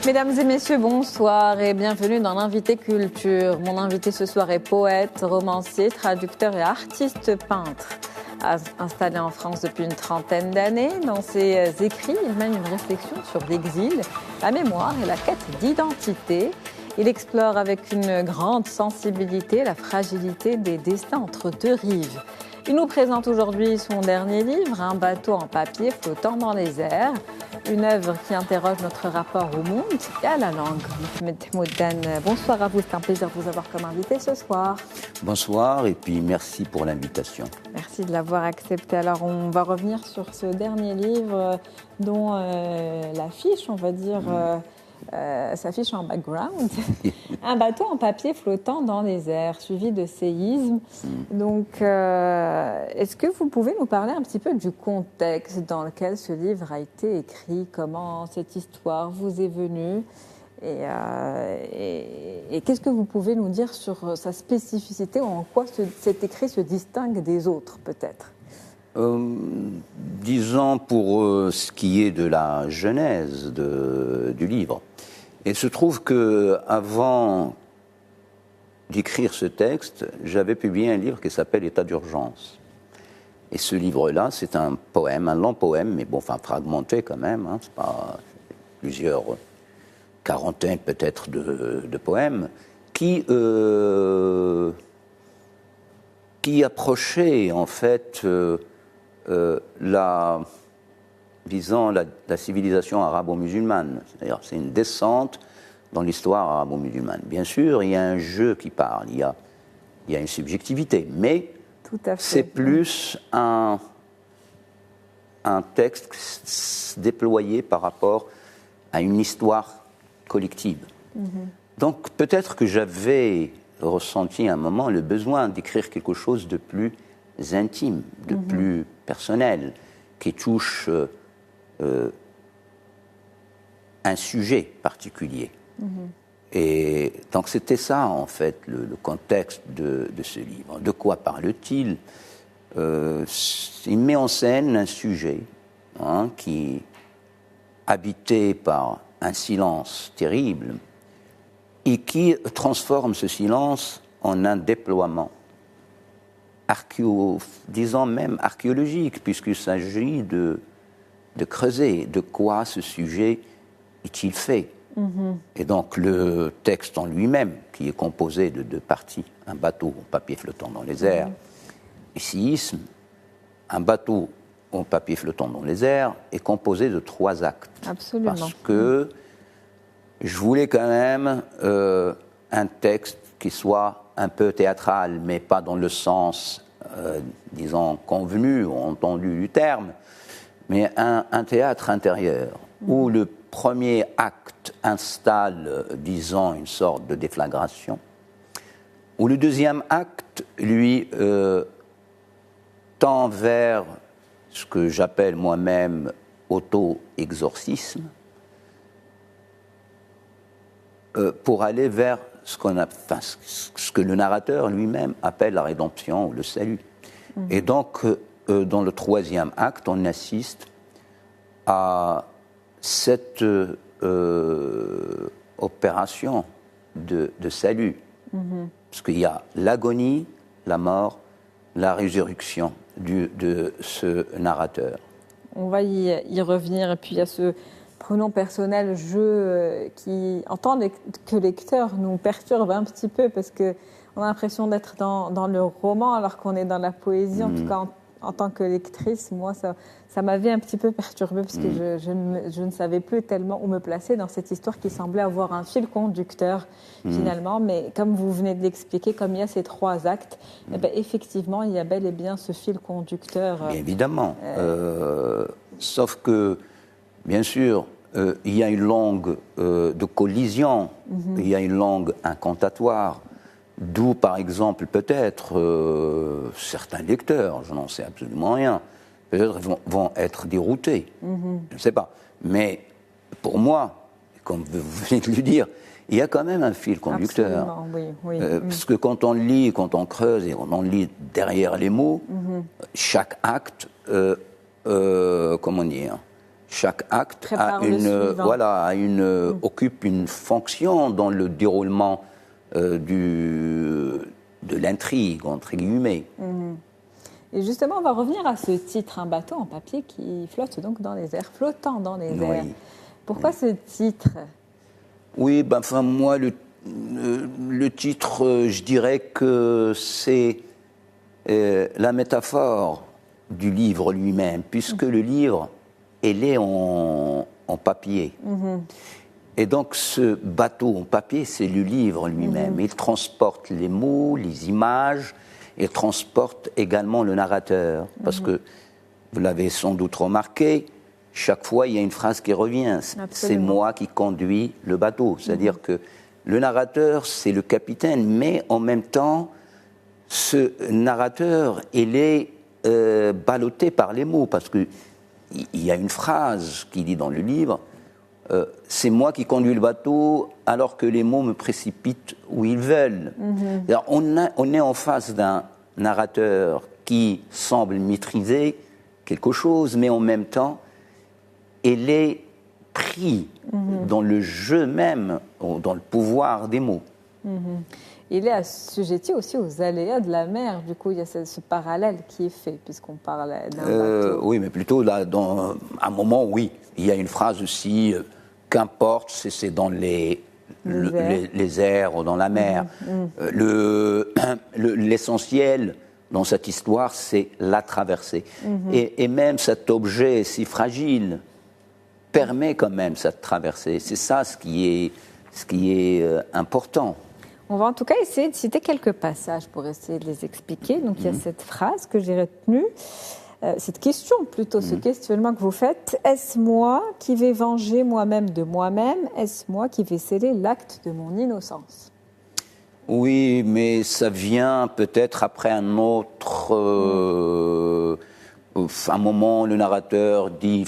Mesdames et messieurs, bonsoir et bienvenue dans l'Invité Culture. Mon invité ce soir est poète, romancier, traducteur et artiste peintre. Installé en France depuis une trentaine d'années, dans ses écrits, il mène une réflexion sur l'exil, la mémoire et la quête d'identité. Il explore avec une grande sensibilité la fragilité des destins entre deux rives. Il nous présente aujourd'hui son dernier livre, Un bateau en papier flottant dans les airs, une œuvre qui interroge notre rapport au monde et à la langue. Mohamed Temoudan, bonsoir à vous, c'est un plaisir de vous avoir comme invité ce soir. Bonsoir et puis merci pour l'invitation. Merci de l'avoir accepté. Alors on va revenir sur ce dernier livre dont l'affiche, on va dire, s'affiche en background. Un bateau en papier flottant dans les airs, suivi de séismes. Donc, est-ce que vous pouvez nous parler un petit peu du contexte dans lequel ce livre a été écrit, comment cette histoire vous est venue et qu'est-ce que vous pouvez nous dire sur sa spécificité ou en quoi cet écrit se distingue des autres, peut-être? Disons pour ce qui est de la genèse du livre. Il se trouve qu'avant d'écrire ce texte, j'avais publié un livre qui s'appelle État d'urgence. Et ce livre-là, c'est un poème, un long poème, mais bon, enfin fragmenté quand même, hein, c'est pas plusieurs quarantaines peut-être de poèmes, qui approchait en fait la civilisation arabo-musulmane. C'est-à-dire, c'est une descente dans l'histoire arabo-musulmane. Bien sûr, il y a un jeu qui parle, il y a une subjectivité, mais c'est plus un texte déployé par rapport à une histoire collective. Donc, peut-être que j'avais ressenti à un moment le besoin d'écrire quelque chose de plus intime, de plus personnel, qui touche un sujet particulier. Et donc c'était ça, en fait, le contexte de ce livre. De quoi parle-t-il? Il met en scène un sujet qui, habité par un silence terrible, et qui transforme ce silence en un déploiement disons même archéologique, puisqu'il s'agit de creuser de quoi ce sujet est-il fait. Et donc le texte en lui-même, qui est composé de deux parties, un bateau en papier flottant dans les airs, et séisme, un bateau en papier flottant dans les airs est composé de 3 actes. Absolument. Parce que je voulais quand même un texte qui soit un peu théâtral, mais pas dans le sens, disons, convenu ou entendu du terme, mais un théâtre intérieur, où le premier acte installe, disons, une sorte de déflagration, où le deuxième acte, lui, tend vers ce que j'appelle moi-même auto-exorcisme, pour aller vers ce que le narrateur lui-même appelle la rédemption ou le salut. Et donc, dans le troisième acte, on assiste à cette opération de salut. Parce qu'il y a l'agonie, la mort, la résurrection de ce narrateur. On va y revenir. Et puis il y a ce pronom personnel, je, qui, en tant que lecteur, nous perturbe un petit peu parce qu'on a l'impression d'être dans le roman alors qu'on est dans la poésie. En tout cas, en tant que lectrice, moi, ça m'avait un petit peu perturbée parce que je ne savais plus tellement où me placer dans cette histoire qui semblait avoir un fil conducteur finalement. Mais comme vous venez de l'expliquer, comme il y a ces 3 actes, eh ben, effectivement, il y a bel et bien ce fil conducteur. Bien évidemment. Sauf que, bien sûr, il y a une langue de collision, il y a une langue incantatoire. D'où, par exemple, peut-être certains lecteurs, je n'en sais absolument rien, peut-être vont être déroutés. Je ne sais pas. Mais pour moi, comme vous venez de le dire, il y a quand même un fil conducteur. Absolument, oui. Parce que quand on lit, quand on creuse et on lit derrière les mots, chaque acte, comment dire, Chaque acte Prépare le suivant. occupe une fonction dans le déroulement de l'intrigue, entre guillemets. Et justement, on va revenir à ce titre, un bateau en papier qui flotte donc dans les airs, flottant dans les airs. Pourquoi ce titre? Oui, moi, le titre, je dirais que c'est la métaphore du livre lui-même, puisque le livre, il est en papier. Et donc, ce bateau en papier, c'est le livre lui-même. Il transporte les mots, les images, il transporte également le narrateur. Parce que, vous l'avez sans doute remarqué, chaque fois, il y a une phrase qui revient. C'est moi qui conduis le bateau. C'est-à-dire que le narrateur, c'est le capitaine, mais en même temps, ce narrateur, il est ballotté par les mots. Parce qu'il y a une phrase qui dit dans le livre, c'est moi qui conduis le bateau alors que les mots me précipitent où ils veulent. On est en face d'un narrateur qui semble maîtriser quelque chose, mais en même temps, il est pris dans le jeu même, dans le pouvoir des mots. Il est assujetti aussi aux aléas de la mer. Du coup, il y a ce parallèle qui est fait, puisqu'on parle d'un bateau. Oui, mais plutôt, là, à un moment, oui. Il y a une phrase aussi, qu'importe, c'est dans les airs ou dans la mer. L'essentiel dans cette histoire, c'est la traversée. Et même cet objet si fragile permet quand même cette traversée. C'est ça ce qui est important. On va en tout cas essayer de citer quelques passages pour essayer de les expliquer. Donc il y a cette phrase que j'ai retenue, cette question plutôt, ce questionnement que vous faites. Est-ce moi qui vais venger moi-même de moi-même? Est-ce moi qui vais sceller l'acte de mon innocence? Oui, mais ça vient peut-être après un autre... un moment, le narrateur dit,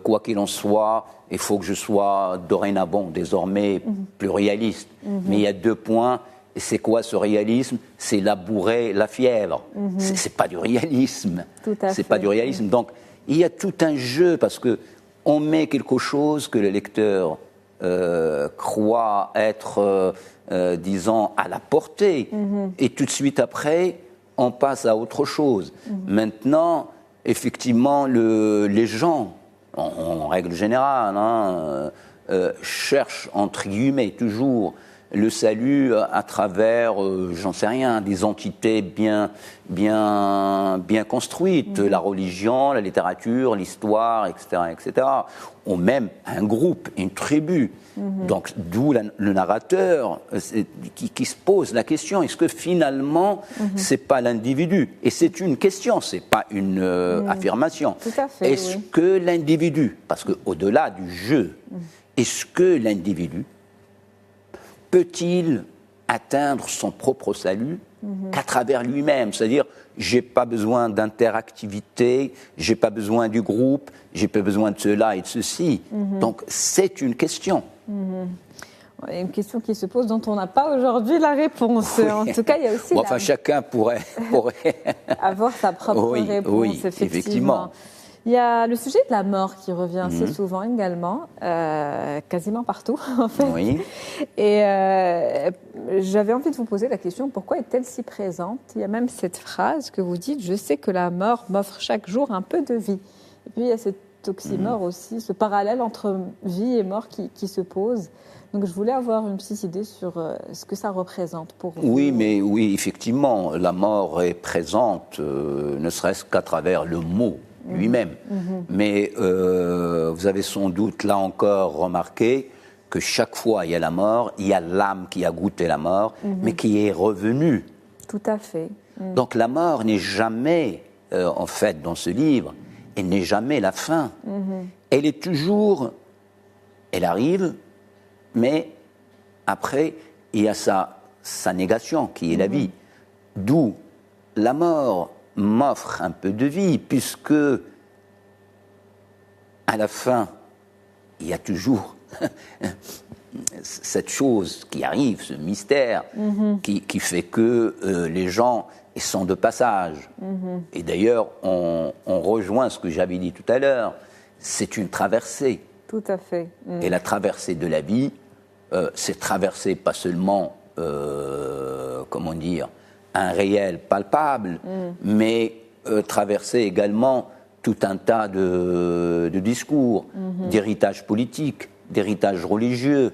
quoi qu'il en soit, il faut que je sois dorénavant, désormais, plus réaliste. Mais il y a 2 points. Et c'est quoi ce réalisme? C'est la bourrée, la fièvre. C'est pas du réalisme. C'est pas du réalisme. Donc, il y a tout un jeu, parce que on met quelque chose que le lecteur croit être, disons, à la portée. Et tout de suite après, on passe à autre chose. Maintenant, effectivement, les gens, en règle générale, cherchent, entre guillemets, toujours le salut à travers, j'en sais rien, des entités bien construites, la religion, la littérature, l'histoire, etc., ou même un groupe, une tribu. Donc, d'où le narrateur qui se pose la question, est-ce que finalement, c'est pas l'individu? Et c'est une question, c'est pas une affirmation. Tout à fait, est-ce que l'individu, parce qu'au-delà du jeu, est-ce que l'individu peut-il atteindre son propre salut qu'à travers lui-même? C'est-à-dire, j'ai pas besoin d'interactivité, j'ai pas besoin du groupe, j'ai pas besoin de cela et de ceci. Donc, c'est une question. Il y a une question qui se pose dont on n'a pas aujourd'hui la réponse. Oui. En tout cas, il y a aussi... chacun pourrait avoir sa propre réponse, oui, effectivement. Il y a le sujet de la mort qui revient assez souvent également, quasiment partout en fait. Oui. Et j'avais envie de vous poser la question, pourquoi est-elle si présente? Il y a même cette phrase que vous dites, je sais que la mort m'offre chaque jour un peu de vie. Et puis il y a cet oxymore aussi, ce parallèle entre vie et mort qui se pose. Donc je voulais avoir une petite idée sur ce que ça représente pour vous. Oui, effectivement, la mort est présente, ne serait-ce qu'à travers le mot lui-même. Mais vous avez sans doute là encore remarqué que chaque fois il y a la mort, il y a l'âme qui a goûté la mort, mais qui est revenue. Tout à fait. Donc la mort n'est jamais, en fait, dans ce livre, elle n'est jamais la fin. Elle est toujours, elle arrive, mais après, il y a sa négation qui est la vie. D'où la mort m'offre un peu de vie, puisque à la fin, il y a toujours cette chose qui arrive, ce mystère, qui fait que les gens sont de passage. Et d'ailleurs, on rejoint ce que j'avais dit tout à l'heure, c'est une traversée. Tout à fait. Et la traversée de la vie, c'est traverser pas seulement, comment dire, un réel palpable, mais traverser également tout un tas de discours, d'héritage politique, d'héritage religieux,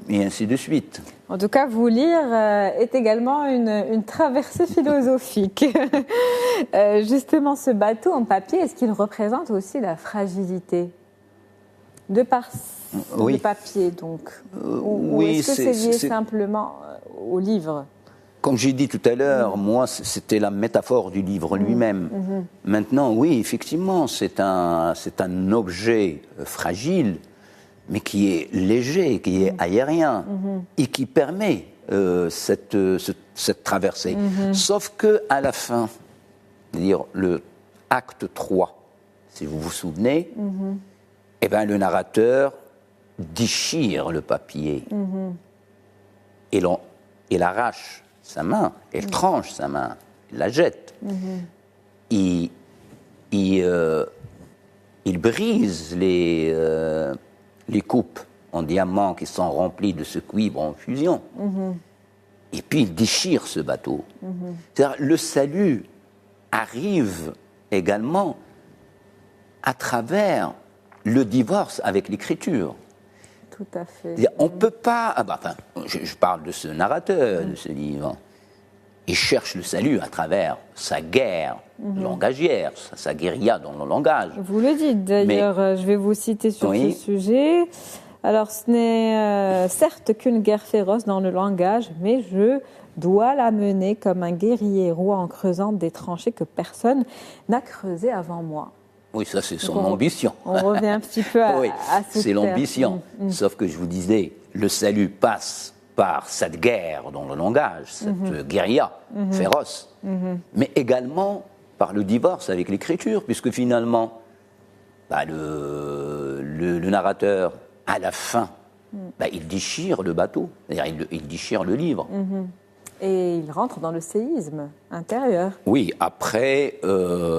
et ainsi de suite. En tout cas, vous lire est également une traversée philosophique. Justement, ce bateau en papier, est-ce qu'il représente aussi la fragilité de par le papier, donc ou est-ce que c'est lié simplement au livre? Comme j'ai dit tout à l'heure, moi, c'était la métaphore du livre lui-même. Maintenant, oui, effectivement, c'est un objet fragile, mais qui est léger, qui est aérien, et qui permet cette traversée. Sauf qu'à la fin, c'est-à-dire le acte 3, si vous vous souvenez, eh ben, le narrateur déchire le papier, et il arrache sa main, il tranche sa main, il la jette. Il brise les coupes en diamant qui sont remplies de ce cuivre en fusion. Et puis il déchire ce bateau. C'est-à-dire, le salut arrive également à travers le divorce avec l'écriture. Tout à fait. On ne peut pas... je parle de ce narrateur de ce livre. Il cherche le salut à travers sa guerre langagière, sa guérilla dans le langage. Vous le dites d'ailleurs, je vais vous citer sur ce sujet. Alors, ce n'est certes qu'une guerre féroce dans le langage, mais je dois la mener comme un guerrier roi en creusant des tranchées que personne n'a creusées avant moi. Oui, ça c'est son ambition. On revient un petit peu à ce c'est l'ambition. Sauf que je vous disais, le salut passe par cette guerre dans le langage, cette guérilla féroce, mais également par le divorce avec l'écriture, puisque finalement, le narrateur, à la fin, il déchire le bateau, c'est-à-dire il déchire le livre. Et il rentre dans le séisme intérieur. Oui, après,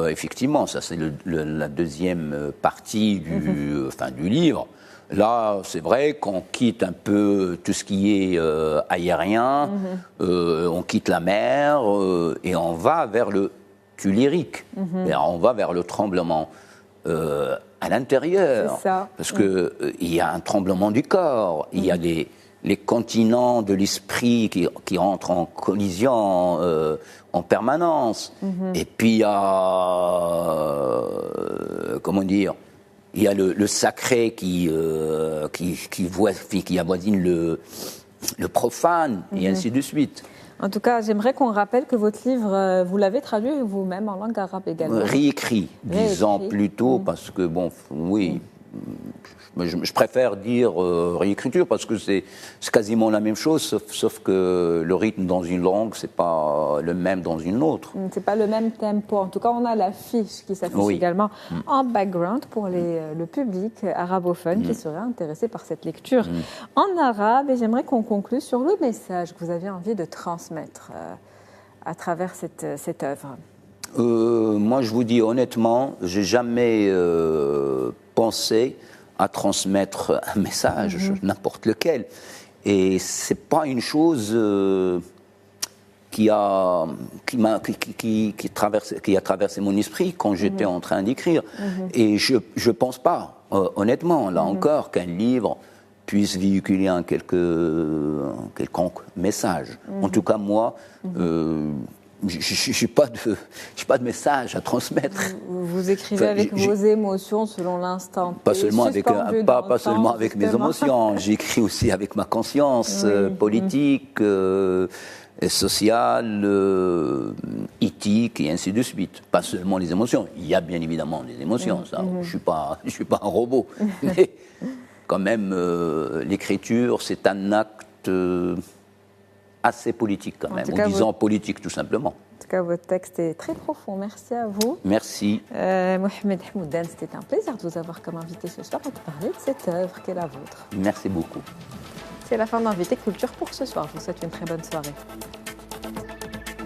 effectivement, ça c'est la deuxième partie du livre. Là, c'est vrai qu'on quitte un peu tout ce qui est aérien, on quitte la mer et on va vers le lyrique, on va vers le tremblement à l'intérieur. C'est ça. Parce qu'il y a un tremblement du corps, il y a les continents de l'esprit qui entrent en collision en permanence. Et puis il y a, comment dire, il y a le sacré qui avoisine le profane, et ainsi de suite. En tout cas, j'aimerais qu'on rappelle que votre livre, vous l'avez traduit vous-même en langue arabe également. Réécrit, disons plutôt, parce que, je préfère dire réécriture parce que c'est quasiment la même chose, sauf que le rythme dans une langue, c'est pas le même dans une autre. C'est pas le même tempo. En tout cas, on a l'affiche qui s'affiche également en background pour le public arabophone qui serait intéressé par cette lecture en arabe. Et j'aimerais qu'on conclue sur le message que vous avez envie de transmettre à travers cette œuvre. Moi, je vous dis honnêtement, j'ai jamais pensé à transmettre un message, n'importe lequel. Et c'est pas une chose qui a traversé mon esprit quand j'étais en train d'écrire. Et je pense pas, honnêtement, là encore, qu'un livre puisse véhiculer un quelconque message. En tout cas, moi, je n'ai pas de message à transmettre. Vous écrivez avec vos émotions selon l'instant. Pas seulement avec mes émotions. J'écris aussi avec ma conscience politique, sociale, éthique et ainsi de suite. Pas seulement les émotions. Il y a bien évidemment des émotions. Ça, je suis pas un robot. Mais quand même, l'écriture, c'est un acte assez politique quand même, ou disons politique tout simplement. En tout cas, votre texte est très profond. Merci à vous. Merci. Mohamed Hamoudan, c'était un plaisir de vous avoir comme invité ce soir et de parler de cette œuvre qu'est la vôtre. Merci beaucoup. C'est la fin d'Invité Culture pour ce soir. Je vous souhaite une très bonne soirée.